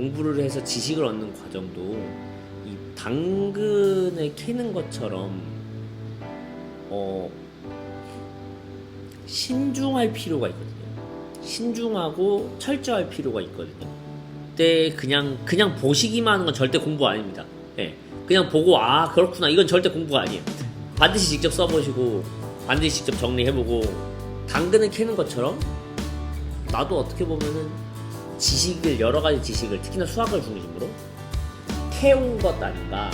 공부를 해서 지식을 얻는 과정도 이 당근을 캐는 것처럼 신중할 필요가 있거든요. 신중하고 철저할 필요가 있거든요. 그때 그냥 보시기만 하는 건 절대 공부 아닙니다. 예, 그냥 보고 아 그렇구나 이건 절대 공부가 아니에요. 반드시 직접 써보시고 반드시 직접 정리해보고 당근을 캐는 것처럼 나도 어떻게 보면은 지식을 여러 가지 지식을 특히나 수학을 중심으로 캐온 것 아닌가.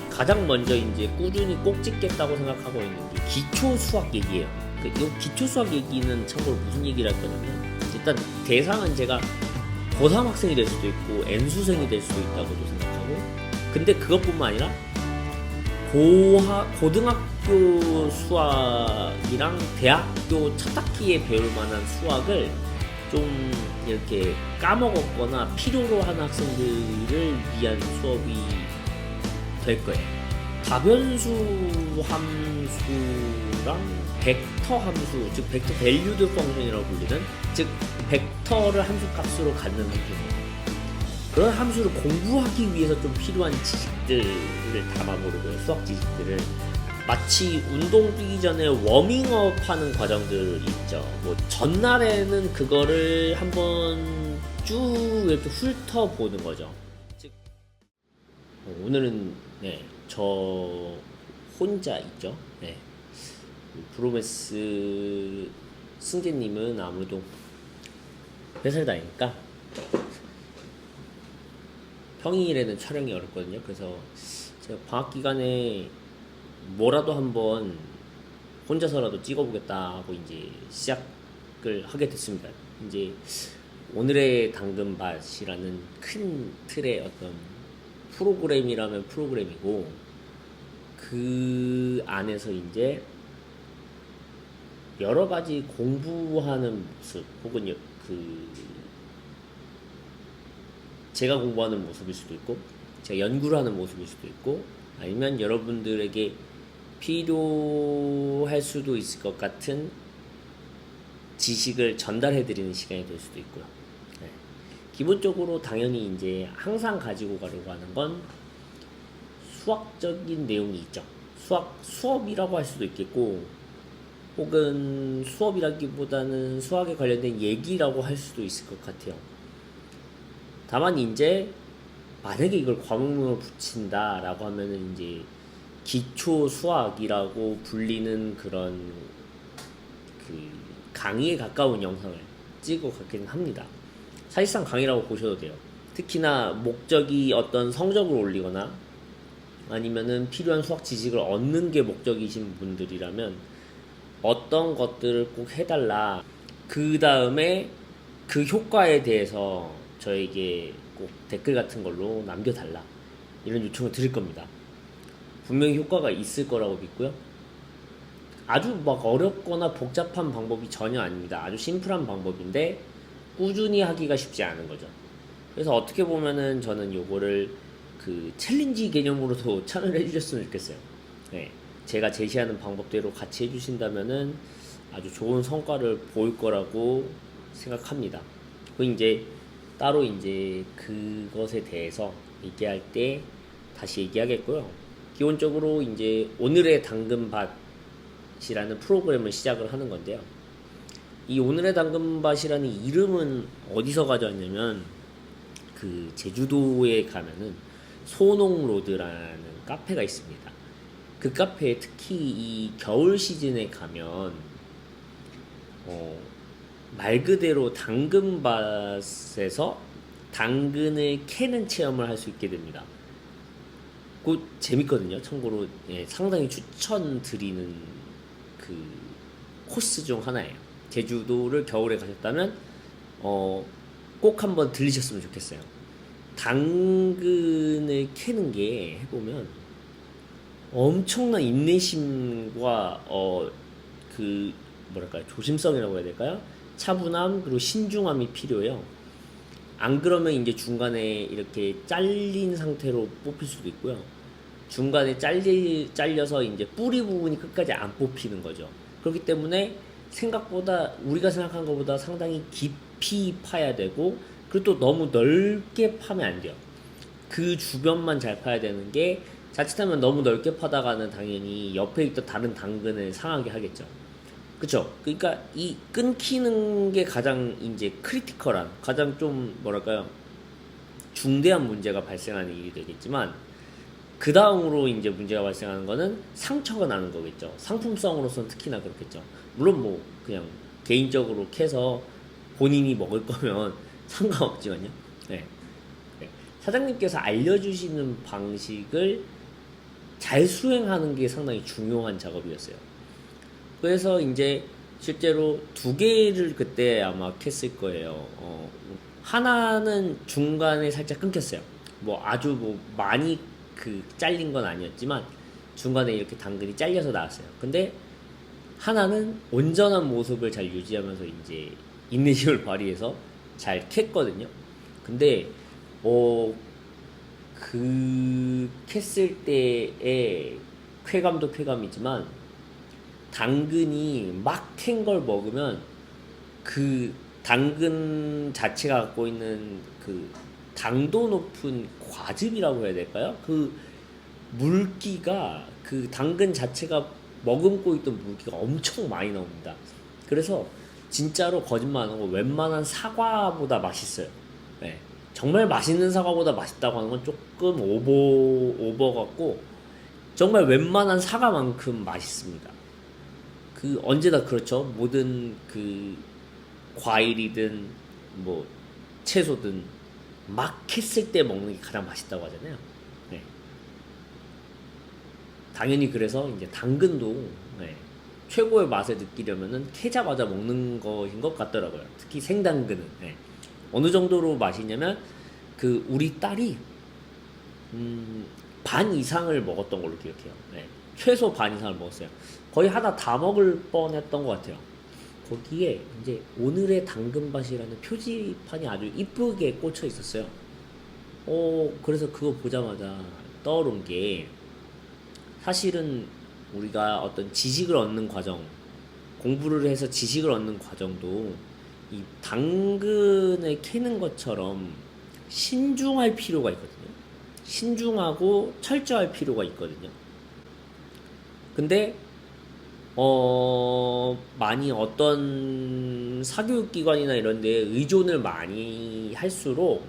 가장 먼저 이제 꾸준히 꼭 찍겠다고 생각하고 있는 게 기초 수학 얘기예요. 이 기초 수학 얘기는 참고로 무슨 얘기를 할 거냐면 일단 대상은 제가 고3 학생이 될 수도 있고 N수생이 될 수도 있다고도 생각하고 근데 그것뿐만 아니라 고등학교 수학이랑 대학교 첫 학기에 배울 만한 수학을 좀 이렇게 까먹었거나 필요로 하는 학생들을 위한 수업이 될 거예요. 다변수 함수랑 벡터 함수, 즉 벡터 밸류드 펑션이라고 불리는 즉 벡터를 함수값으로 갖는 함수입니다. 그런 함수를 공부하기 위해서 좀 필요한 지식들을 담아보려고요. 수학 지식들을 마치 운동 뛰기 전에 워밍업 하는 과정들 있죠. 뭐 전날에는 그거를 한번 쭉 이렇게 훑어보는 거죠. 즉 오늘은 저 혼자 있죠. 브로메스 승재님은 아무래도 회사를 다니니까 평일에는 촬영이 어렵거든요. 그래서 제가 방학 기간에 뭐라도 한번 혼자서라도 찍어보겠다 하고 이제 시작을 하게 됐습니다. 이제 오늘의 당근밭이라는 큰 틀의 어떤 프로그램이라면 프로그램이고 그 안에서 이제 여러 가지 공부하는 모습 혹은 제가 공부하는 모습일 수도 있고 제가 연구를 하는 모습일 수도 있고 아니면 여러분들에게 필요할 수도 있을 것 같은 지식을 전달해 드리는 시간이 될 수도 있고요. 기본적으로 당연히 이제 항상 가지고 가려고 하는 건 수학적인 내용이 있죠. 수업이라고 할 수도 있겠고 혹은 수업이라기보다는 수학에 관련된 얘기라고 할 수도 있을 것 같아요. 다만 이제 만약에 이걸 과목명을 붙인다라고 하면은 이제 기초 수학이라고 불리는 그런 강의에 가까운 영상을 찍어 갖기는 합니다. 사실상 강의라고 보셔도 돼요. 특히나 목적이 어떤 성적을 올리거나 아니면은 필요한 수학 지식을 얻는 게 목적이신 분들이라면 어떤 것들을 꼭 해달라. 그 다음에 그 효과에 대해서 저에게 꼭 댓글 같은 걸로 남겨달라. 이런 요청을 드릴 겁니다. 분명히 효과가 있을 거라고 믿고요. 아주 막 어렵거나 복잡한 방법이 전혀 아닙니다. 아주 심플한 방법인데 꾸준히 하기가 쉽지 않은 거죠. 그래서 어떻게 보면은 저는 요거를 챌린지 개념으로도 참여를 해주셨으면 좋겠어요. 제가 제시하는 방법대로 같이 해주신다면은 아주 좋은 성과를 보일 거라고 생각합니다. 그리고 이제 따로 이제 그것에 대해서 얘기할 때 다시 얘기하겠고요. 기본적으로 이제 오늘의 당근밭이라는 프로그램을 시작을 하는 건데요. 이 오늘의 당근밭이라는 이름은 어디서 가져왔냐면 제주도에 가면은 소농로드라는 카페가 있습니다. 그 카페에 특히 이 겨울 시즌에 가면 말 그대로 당근밭에서 당근을 캐는 체험을 할 수 있게 됩니다. 그 재밌거든요. 참고로 상당히 추천드리는 코스 중 하나예요. 제주도를 겨울에 가셨다면 꼭 한번 들리셨으면 좋겠어요. 당근을 캐는 게 해보면 엄청난 인내심과 조심성이라고 해야 될까요? 차분함 그리고 신중함이 필요해요. 안 그러면 이제 중간에 이렇게 잘린 상태로 뽑힐 수도 있고요. 중간에 잘려서 이제 뿌리 부분이 끝까지 안 뽑히는 거죠. 그렇기 때문에 생각보다 우리가 생각한 것보다 상당히 깊이 파야 되고 그리고 또 너무 넓게 파면 안 돼요. 그 주변만 잘 파야 되는 게, 자칫하면 너무 넓게 파다가는 당연히 옆에 있던 다른 당근을 상하게 하겠죠. 그쵸? 그러니까 이 끊기는 게 가장 이제 크리티컬한, 가장 좀 뭐랄까요, 중대한 문제가 발생하는 일이 되겠지만, 그 다음으로 이제 문제가 발생하는 거는 상처가 나는 거겠죠. 상품성으로서는 특히나 그렇겠죠. 물론 뭐 그냥 개인적으로 캐서 본인이 먹을 거면 상관없지만요. 네. 네. 사장님께서 알려주시는 방식을 잘 수행하는 게 상당히 중요한 작업이었어요. 그래서 이제 실제로 두 개를 그때 아마 캤을 거예요. 하나는 중간에 살짝 끊겼어요. 뭐 아주 뭐 많이 그 잘린 건 아니었지만 중간에 이렇게 당근이 잘려서 나왔어요. 근데 하나는 온전한 모습을 잘 유지하면서 이제 인내심을 발휘해서 잘 캤거든요. 근데 그 캤을 때의 쾌감도 쾌감이지만 당근이 막 캔 걸 먹으면 그 당근 자체가 갖고 있는 그 당도 높은 과즙이라고 해야 될까요? 그 물기가, 그 당근 자체가 머금고 있던 물기가 엄청 많이 나옵니다. 그래서 진짜로 거짓말 안 하고 웬만한 사과보다 맛있어요. 네. 정말 맛있는 사과보다 맛있다고 하는 건 조금 오버 같고, 정말 웬만한 사과만큼 맛있습니다. 그 언제나 그렇죠. 모든 그 과일이든 뭐 채소든 막 했을 때 먹는 게 가장 맛있다고 하잖아요. 네. 당연히 그래서 이제 당근도 네, 최고의 맛을 느끼려면은 캐자마자 먹는 것인 것 같더라고요. 특히 생당근은 네. 어느 정도로 맛있냐면 그 우리 딸이 반 이상을 먹었던 걸로 기억해요. 네. 최소 반 이상을 먹었어요. 거의 하나 다 먹을 뻔했던 것 같아요. 거기에 이제 오늘의 당근밭이라는 표지판이 아주 이쁘게 꽂혀 있었어요. 그래서 그거 보자마자 떠오른 게, 사실은 우리가 어떤 지식을 얻는 과정, 공부를 해서 지식을 얻는 과정도 이 당근을 캐는 것처럼 신중할 필요가 있거든요. 신중하고 철저할 필요가 있거든요. 근데 많이 어떤 사교육기관이나 이런 데 의존을 많이 할수록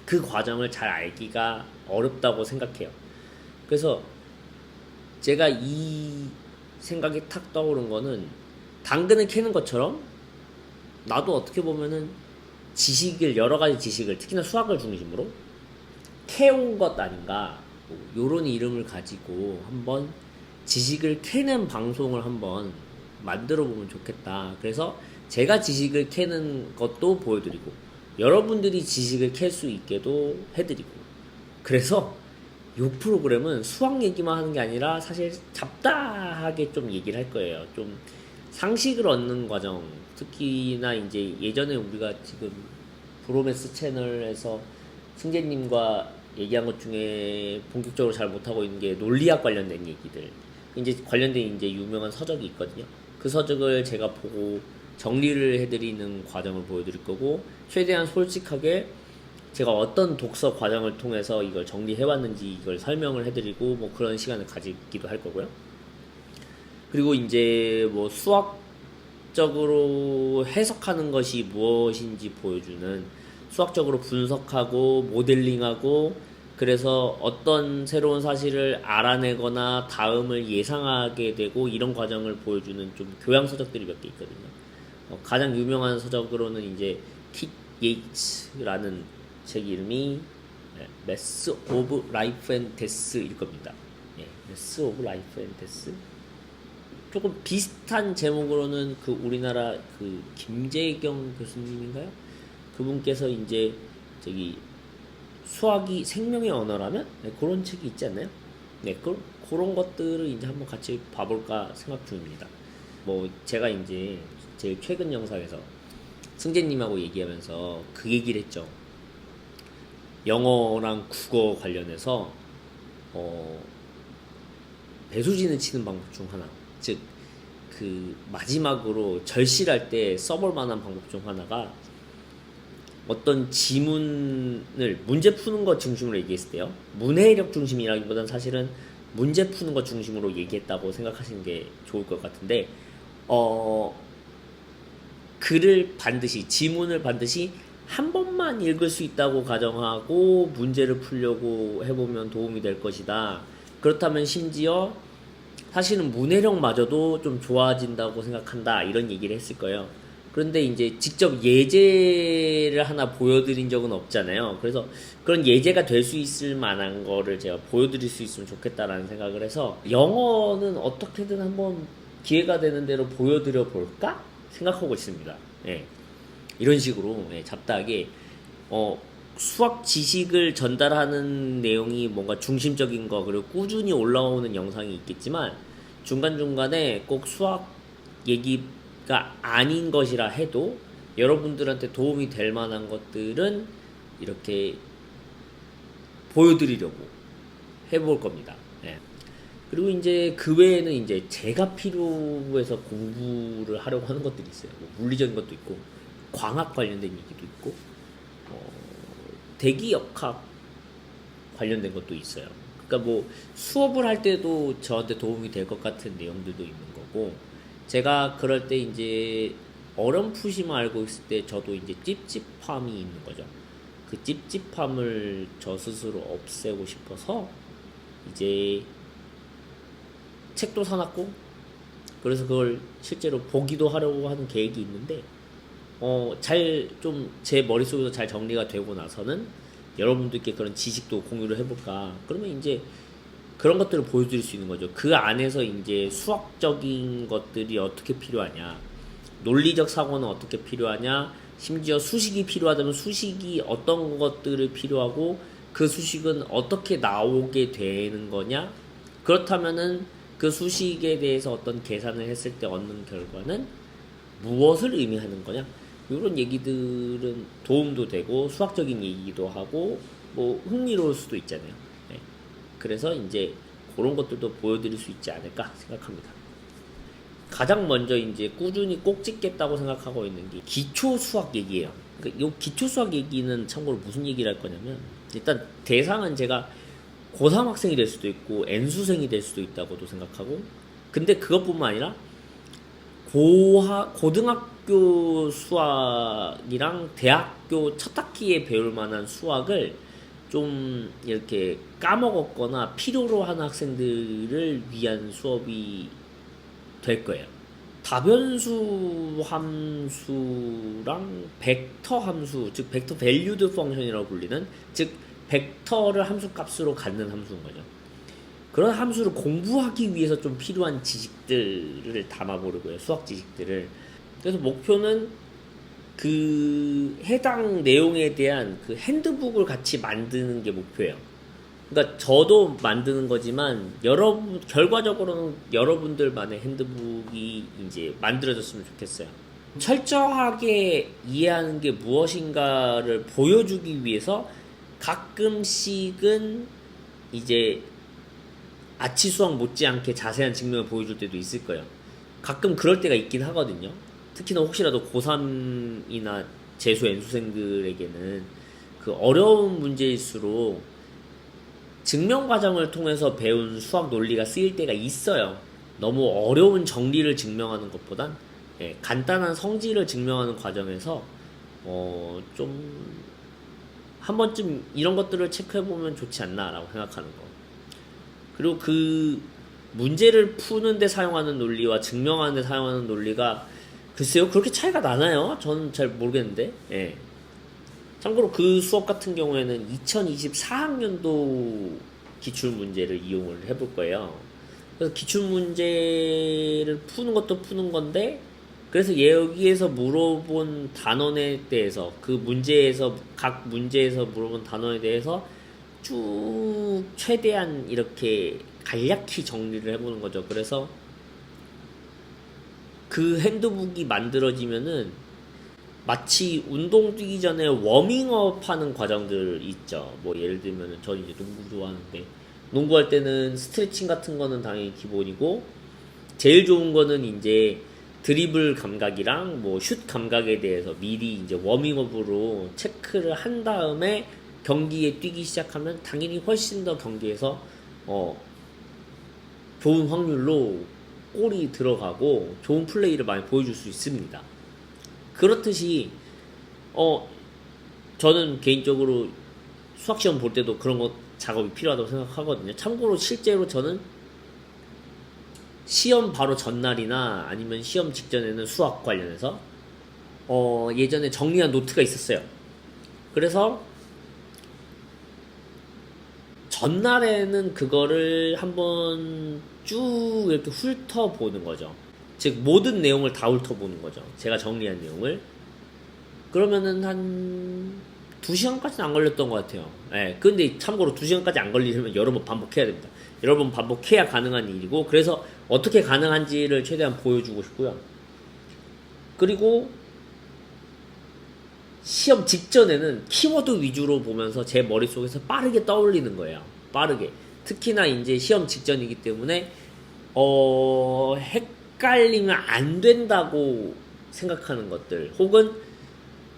그 과정을 잘 알기가 어렵다고 생각해요. 그래서 제가 이 생각이 탁 떠오른 거는, 당근을 캐는 것처럼 나도 어떻게 보면은 지식을, 여러 가지 지식을, 특히나 수학을 중심으로 캐온 것 아닌가, 뭐 요런 이름을 가지고 한번 지식을 캐는 방송을 한번 만들어 보면 좋겠다. 그래서 제가 지식을 캐는 것도 보여드리고 여러분들이 지식을 캘 수 있게도 해드리고, 그래서 이 프로그램은 수학 얘기만 하는 게 아니라 사실 잡다하게 좀 얘기를 할 거예요. 좀 상식을 얻는 과정, 특히나 이제 예전에 우리가 지금 브로메스 채널에서 승재님과 얘기한 것 중에 본격적으로 잘 못하고 있는 게 논리학 관련된 얘기들, 이제 관련된 이제 유명한 서적이 있거든요. 그 서적을 제가 보고 정리를 해드리는 과정을 보여드릴 거고, 최대한 솔직하게 제가 어떤 독서 과정을 통해서 이걸 정리해왔는지 이걸 설명을 해드리고 뭐 그런 시간을 가지기도 할 거고요. 그리고 이제 뭐 수학적으로 해석하는 것이 무엇인지 보여주는, 수학적으로 분석하고 모델링하고, 그래서 어떤 새로운 사실을 알아내거나 다음을 예상하게 되고 이런 과정을 보여주는 좀 교양 서적들이 몇 개 있거든요. 가장 유명한 서적으로는 이제 킷 예이츠라는 책 이름이 Mass of Life and Death일 겁니다. Mass of Life and Death. 조금 비슷한 제목으로는 그 우리나라 그 김재경 교수님인가요? 그분께서 이제 저기 수학이 생명의 언어라면 그런 책이 있지 않나요? 네, 그런 것들을 이제 한번 같이 봐볼까 생각 중입니다. 뭐 제가 이제 제일 최근 영상에서 승재님하고 얘기하면서 그 얘기를 했죠. 영어랑 국어 관련해서 배수진을 치는 방법 중 하나, 즉 그 마지막으로 절실할 때 써볼 만한 방법 중 하나가 어떤 지문을 문제 푸는 것 중심으로 얘기했을 때요. 문해력 중심이라기보다는 사실은 문제 푸는 것 중심으로 얘기했다고 생각하시는 게 좋을 것 같은데, 글을 반드시, 지문을 반드시 한 번만 읽을 수 있다고 가정하고 문제를 풀려고 해보면 도움이 될 것이다. 그렇다면 심지어 사실은 문해력마저도 좀 좋아진다고 생각한다. 이런 얘기를 했을 거예요. 그런데 이제 직접 예제를 하나 보여드린 적은 없잖아요. 그래서 그런 예제가 될 수 있을 만한 거를 제가 보여드릴 수 있으면 좋겠다라는 생각을 해서, 영어는 어떻게든 한번 기회가 되는 대로 보여드려 볼까 생각하고 있습니다. 예. 이런 식으로 잡다하게 수학 지식을 전달하는 내용이 뭔가 중심적인 거, 그리고 꾸준히 올라오는 영상이 있겠지만 중간중간에 꼭 수학 얘기가 아닌 것이라 해도 여러분들한테 도움이 될 만한 것들은 이렇게 보여드리려고 해볼 겁니다. 예. 그리고 이제 그 외에는 이제 제가 필요해서 공부를 하려고 하는 것들이 있어요. 뭐 물리적인 것도 있고, 광학 관련된 얘기도 있고, 대기역학 관련된 것도 있어요. 그러니까 뭐 수업을 할 때도 저한테 도움이 될 것 같은 내용들도 있는 거고, 제가 그럴 때 이제 어렴풋이만 알고 있을 때 저도 이제 찝찝함이 있는 거죠. 그 찝찝함을 저 스스로 없애고 싶어서 이제 책도 사놨고, 그래서 그걸 실제로 보기도 하려고 하는 계획이 있는데, 잘 좀 제 머릿속에서 잘 정리가 되고 나서는 여러분들께 그런 지식도 공유를 해볼까. 그러면 이제 그런 것들을 보여드릴 수 있는 거죠. 그 안에서 이제 수학적인 것들이 어떻게 필요하냐, 논리적 사고는 어떻게 필요하냐, 심지어 수식이 필요하다면 수식이 어떤 것들을 필요하고 그 수식은 어떻게 나오게 되는 거냐, 그렇다면은 그 수식에 대해서 어떤 계산을 했을 때 얻는 결과는 무엇을 의미하는 거냐, 이런 얘기들은 도움도 되고 수학적인 얘기도 하고 뭐 흥미로울 수도 있잖아요. 네. 그래서 이제 그런 것들도 보여드릴 수 있지 않을까 생각합니다. 가장 먼저 이제 꾸준히 꼭 찍겠다고 생각하고 있는 게 기초 수학 얘기예요. 그러니까 이 기초 수학 얘기는 참고로 무슨 얘기를 할 거냐면, 일단 대상은 제가 고3 학생이 될 수도 있고 N수생이 될 수도 있다고도 생각하고, 근데 그것뿐만 아니라 고등학교 수학이랑 대학교 첫 학기에 배울 만한 수학을 좀 이렇게 까먹었거나 필요로 하는 학생들을 위한 수업이 될 거예요. 다변수 함수랑 벡터 함수, 즉 벡터 밸류드 펑션이라고 불리는, 즉 벡터를 함수 값으로 갖는 함수인 거죠. 그런 함수를 공부하기 위해서 좀 필요한 지식들을 담아보려고요. 수학 지식들을. 그래서 목표는 그 해당 내용에 대한 그 핸드북을 같이 만드는 게 목표예요. 그러니까 저도 만드는 거지만 결과적으로는 여러분들만의 핸드북이 이제 만들어졌으면 좋겠어요. 철저하게 이해하는 게 무엇인가를 보여주기 위해서 가끔씩은 이제 아치수학 못지않게 자세한 증명을 보여줄 때도 있을 거예요. 가끔 그럴 때가 있긴 하거든요. 특히나 혹시라도 고3이나 재수 N수생들에게는 그 어려운 문제일수록 증명 과정을 통해서 배운 수학 논리가 쓰일 때가 있어요. 너무 어려운 정리를 증명하는 것보단 간단한 성질을 증명하는 과정에서 좀 한 번쯤 이런 것들을 체크해보면 좋지 않나라고 생각하는 거. 그리고 그 문제를 푸는데 사용하는 논리와 증명하는데 사용하는 논리가 글쎄요 그렇게 차이가 나나요? 저는 잘 모르겠는데. 예. 참고로 그 수업 같은 경우에는 2024학년도 기출문제를 이용을 해볼 거예요. 그래서 기출문제를 푸는 것도 푸는 건데, 그래서 여기에서 물어본 단원에 대해서 각 문제에서 물어본 단원에 대해서 쭉 최대한 이렇게 간략히 정리를 해보는 거죠. 그래서 그 핸드북이 만들어지면은 마치 운동 뛰기 전에 워밍업 하는 과정들 있죠. 뭐 예를 들면은 저 이제 농구 좋아하는데, 농구할 때는 스트레칭 같은 거는 당연히 기본이고, 제일 좋은 거는 이제 드리블 감각이랑 뭐 슛 감각에 대해서 미리 이제 워밍업으로 체크를 한 다음에 경기에 뛰기 시작하면 당연히 훨씬 더 경기에서 좋은 확률로 골이 들어가고 좋은 플레이를 많이 보여줄 수 있습니다. 그렇듯이 저는 개인적으로 수학시험 볼 때도 그런 거 작업이 필요하다고 생각하거든요. 참고로 실제로 저는 시험 바로 전날이나 아니면 시험 직전에는 수학 관련해서 예전에 정리한 노트가 있었어요. 그래서 전날에는 그거를 한번 쭉 이렇게 훑어보는 거죠. 즉 모든 내용을 다 훑어보는 거죠. 제가 정리한 내용을. 그러면은 한 2시간까지는 안 걸렸던 것 같아요. 예. 근데 참고로 2시간까지 안 걸리려면 여러 번 반복해야 됩니다. 여러 번 반복해야 가능한 일이고, 그래서 어떻게 가능한지를 최대한 보여주고 싶고요. 그리고 시험 직전에는 키워드 위주로 보면서 제 머릿속에서 빠르게 떠올리는 거예요. 빠르게. 특히나 이제 시험 직전이기 때문에 헷갈리면 안 된다고 생각하는 것들, 혹은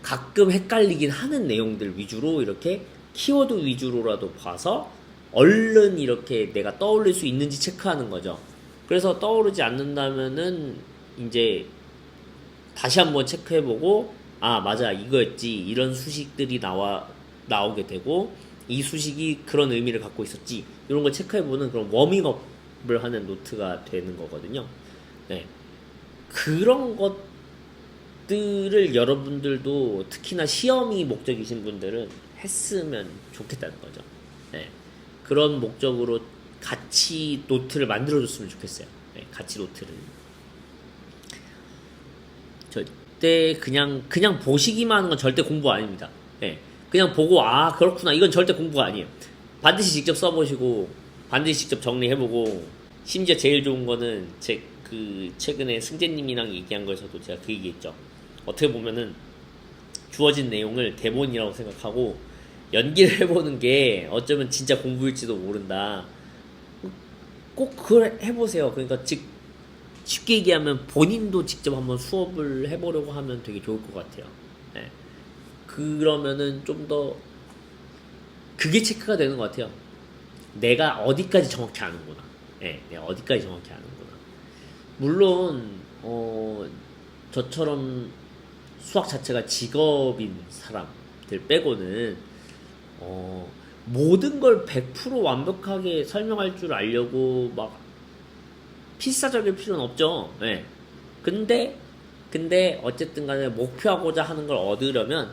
가끔 헷갈리긴 하는 내용들 위주로 이렇게 키워드 위주로라도 봐서 얼른 이렇게 내가 떠올릴 수 있는지 체크하는 거죠. 그래서 떠오르지 않는다면은 이제 다시 한번 체크해보고, 아 맞아 이거였지, 이런 수식들이 나오게 되고 이 수식이 그런 의미를 갖고 있었지, 이런 걸 체크해보는 그런 워밍업을 하는 노트가 되는 거거든요. 네. 그런 것들을 여러분들도 특히나 시험이 목적이신 분들은 했으면 좋겠다는 거죠. 네. 그런 목적으로 같이 노트를 만들어줬으면 좋겠어요. 네. 같이 노트를. 절대 그냥 보시기만 하는 건 절대 공부 아닙니다. 네. 그냥 보고 아 그렇구나, 이건 절대 공부가 아니에요. 반드시 직접 써보시고 반드시 직접 정리해보고, 심지어 제일 좋은 거는 최근에 승재님이랑 얘기한 거에서도 제가 그 얘기했죠. 어떻게 보면은 주어진 내용을 대본이라고 생각하고 연기를 해보는 게 어쩌면 진짜 공부일지도 모른다. 꼭 그걸 해보세요. 그러니까 쉽게 얘기하면 본인도 직접 한번 수업을 해보려고 하면 되게 좋을 것 같아요. 네. 그러면은 좀 더 그게 체크가 되는 것 같아요. 내가 어디까지 정확히 아는구나. 네, 내가 어디까지 정확히 아는구나. 물론 저처럼 수학 자체가 직업인 사람들 빼고는 모든 걸 100% 완벽하게 설명할 줄 알려고 막 필사적일 필요는 없죠. 네. 근데 어쨌든 간에 목표하고자 하는 걸 얻으려면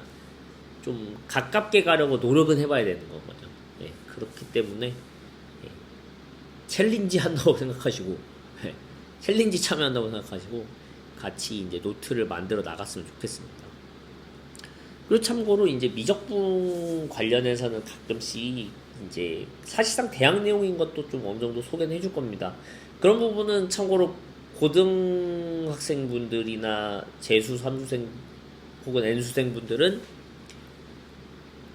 좀 가깝게 가려고 노력은 해봐야 되는 거거든요. 네. 그렇기 때문에 챌린지 한다고 생각하시고, 챌린지 참여한다고 생각하시고 같이 이제 노트를 만들어 나갔으면 좋겠습니다. 그리고 참고로 이제 미적분 관련해서는 가끔씩 이제 사실상 대학 내용인 것도 좀 어느 정도 소개는 해줄 겁니다. 그런 부분은 참고로 고등학생분들이나 재수 3수생 혹은 N수생분들은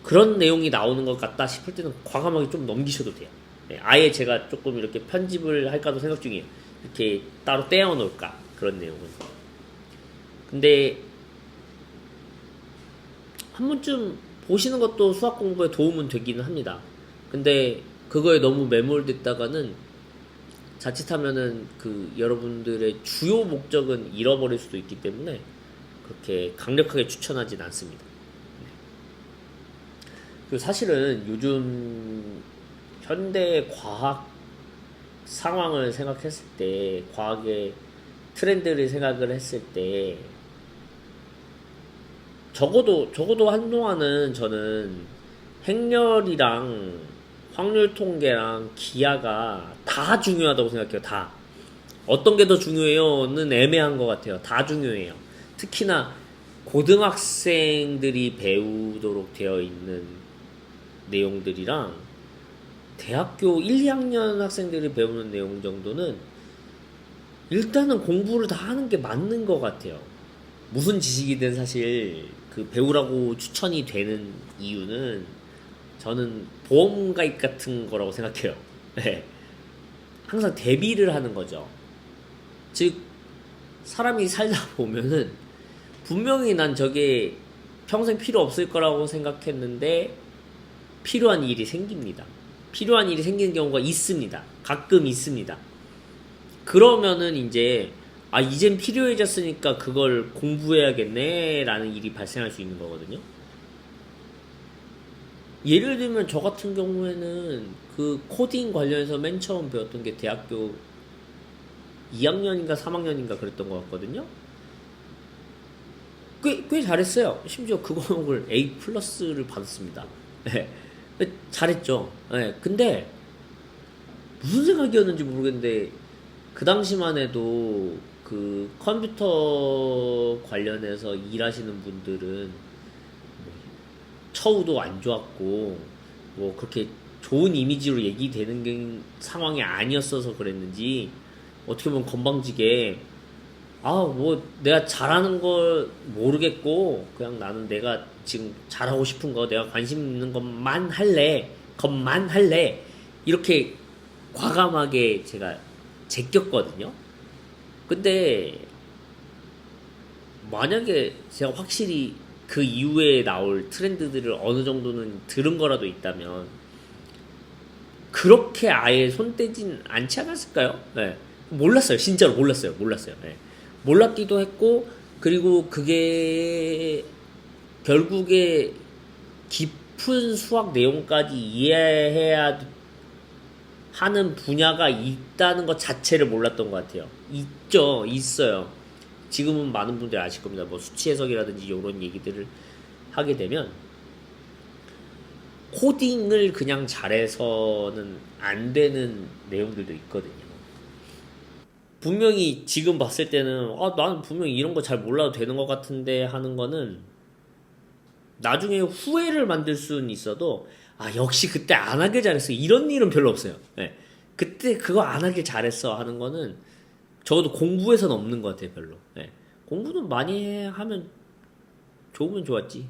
그런 내용이 나오는 것 같다 싶을 때는 과감하게 좀 넘기셔도 돼요. 아예 제가 조금 이렇게 편집을 할까도 생각 중이에요. 이렇게 따로 떼어 놓을까, 그런 내용은. 근데 한 번쯤 보시는 것도 수학 공부에 도움은 되기는 합니다. 근데 그거에 너무 매몰됐다가는 자칫하면은 여러분들의 주요 목적은 잃어버릴 수도 있기 때문에 그렇게 강력하게 추천하진 않습니다. 그리고 사실은 요즘 현대 과학 상황을 생각했을 때, 과학의 트렌드를 생각을 했을 때, 적어도 한동안은 저는 행렬이랑 확률 통계랑 기하가 다 중요하다고 생각해요. 다. 어떤 게 더 중요해요는 애매한 것 같아요. 다 중요해요. 특히나 고등학생들이 배우도록 되어 있는 내용들이랑 대학교 1, 2학년 학생들이 배우는 내용 정도는 일단은 공부를 다 하는 게 맞는 것 같아요. 무슨 지식이든 사실 배우라고 추천이 되는 이유는 저는 보험가입 같은 거라고 생각해요. 네. 항상 대비를 하는 거죠. 즉 사람이 살다 보면은 분명히 난 저게 평생 필요 없을 거라고 생각했는데 필요한 일이 생깁니다. 필요한 일이 생기는 경우가 있습니다. 가끔 있습니다. 그러면은 이제 이젠 필요해졌으니까 그걸 공부해야겠네 라는 일이 발생할 수 있는 거거든요. 예를 들면 저 같은 경우에는 그 코딩 관련해서 맨 처음 배웠던 게 대학교 2학년인가 3학년인가 그랬던 것 같거든요. 꽤 잘했어요. 심지어 그 과목을 A 플러스를 받았습니다. 네. 잘했죠. 네. 근데 무슨 생각이었는지 모르겠는데 그 당시만 해도 그 컴퓨터 관련해서 일하시는 분들은 처우도 안 좋았고 뭐 그렇게 좋은 이미지로 얘기되는 상황이 아니었어서 그랬는지 어떻게 보면 건방지게 뭐 내가 잘하는 걸 모르겠고 그냥 나는 내가 지금 잘하고 싶은 거 내가 관심 있는 것만 할래 이렇게 과감하게 제가 제꼈거든요. 근데 만약에 제가 확실히 그 이후에 나올 트렌드들을 어느 정도는 들은 거라도 있다면 그렇게 아예 손 떼진 않지 않았을까요? 네. 몰랐어요. 진짜로 몰랐어요. 네. 몰랐기도 했고 그리고 그게 결국에 깊은 수학 내용까지 이해해야 하는 분야가 있다는 것 자체를 몰랐던 것 같아요. 있어요. 지금은 많은 분들이 아실 겁니다. 뭐 수치 해석이라든지 이런 얘기들을 하게 되면 코딩을 그냥 잘해서는 안 되는 내용들도 있거든요. 분명히 지금 봤을 때는 나는 분명히 이런 거 잘 몰라도 되는 것 같은데 하는 거는 나중에 후회를 만들 수는 있어도 역시 그때 안 하길 잘했어 이런 일은 별로 없어요. 네. 그때 그거 안 하길 잘했어 하는 거는 적어도 공부에서는 없는 것 같아요. 별로. 네. 공부는 많이 하면 좋으면 좋았지.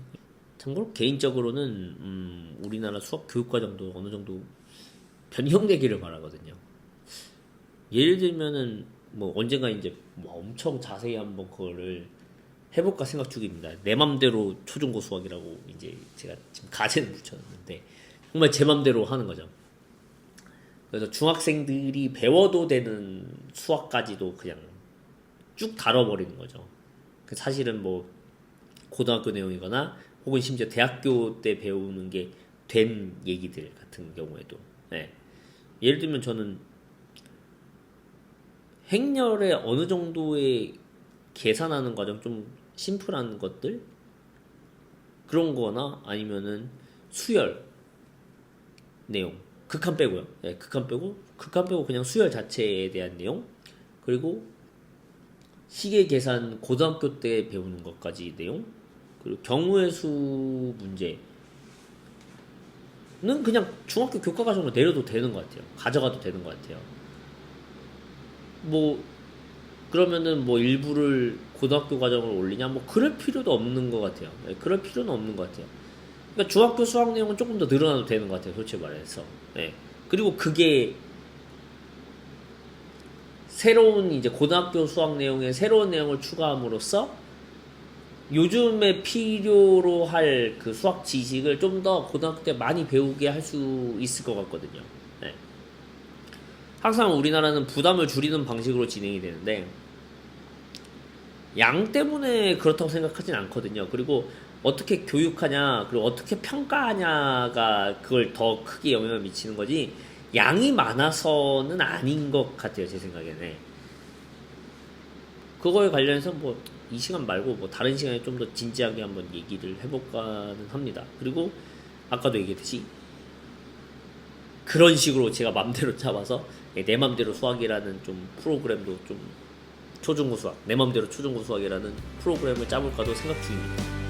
참고로 개인적으로는 우리나라 수학 교육과정도 어느 정도 변형되기를 바라거든요. 예를 들면은 뭐 언젠가 이제 뭐 엄청 자세히 한번 그거를 해볼까 생각 중입니다. 내 맘대로 초중고 수학이라고 이제 제가 지금 가제는 붙였는데 정말 제 맘대로 하는 거죠. 그래서 중학생들이 배워도 되는 수학까지도 그냥 쭉 다뤄버리는 거죠. 사실은 뭐 고등학교 내용이거나 혹은 심지어 대학교 때 배우는 게 된 얘기들 같은 경우에도 예를 들면 저는 행렬의 어느 정도의 계산하는 과정 좀 심플한 것들 그런 거나 아니면은 수열 내용 극한 빼고요. 극한 빼고 그냥 수열 자체에 대한 내용 그리고 시계 계산 고등학교 때 배우는 것까지 내용 그리고 경우의 수 문제는 그냥 중학교 교과과정으로 내려도 되는 것 같아요. 가져가도 되는 것 같아요. 뭐 그러면은 뭐 일부를 고등학교 과정으로 올리냐 뭐 그럴 필요도 없는 것 같아요. 그럴 필요는 없는 것 같아요. 그러니까 중학교 수학 내용은 조금 더 늘어나도 되는 것 같아요. 솔직히 말해서. 그리고 그게 새로운 이제 고등학교 수학 내용에 새로운 내용을 추가함으로써 요즘에 필요로 할 그 수학 지식을 좀 더 고등학교 때 많이 배우게 할 수 있을 것 같거든요. 항상 우리나라는 부담을 줄이는 방식으로 진행이 되는데 양 때문에 그렇다고 생각하진 않거든요. 그리고 어떻게 교육하냐 그리고 어떻게 평가하냐가 그걸 더 크게 영향을 미치는 거지 양이 많아서는 아닌 것 같아요. 제 생각에는. 그거에 관련해서 뭐 이 시간 말고 뭐 다른 시간에 좀 더 진지하게 한번 얘기를 해볼까는 합니다. 그리고 아까도 얘기했듯이 그런 식으로 제가 맘대로 잡아서 내 맘대로 수학이라는 좀 프로그램도 좀 초중고 수학 내 맘대로 초중고 수학이라는 프로그램을 짜볼까도 생각 중입니다.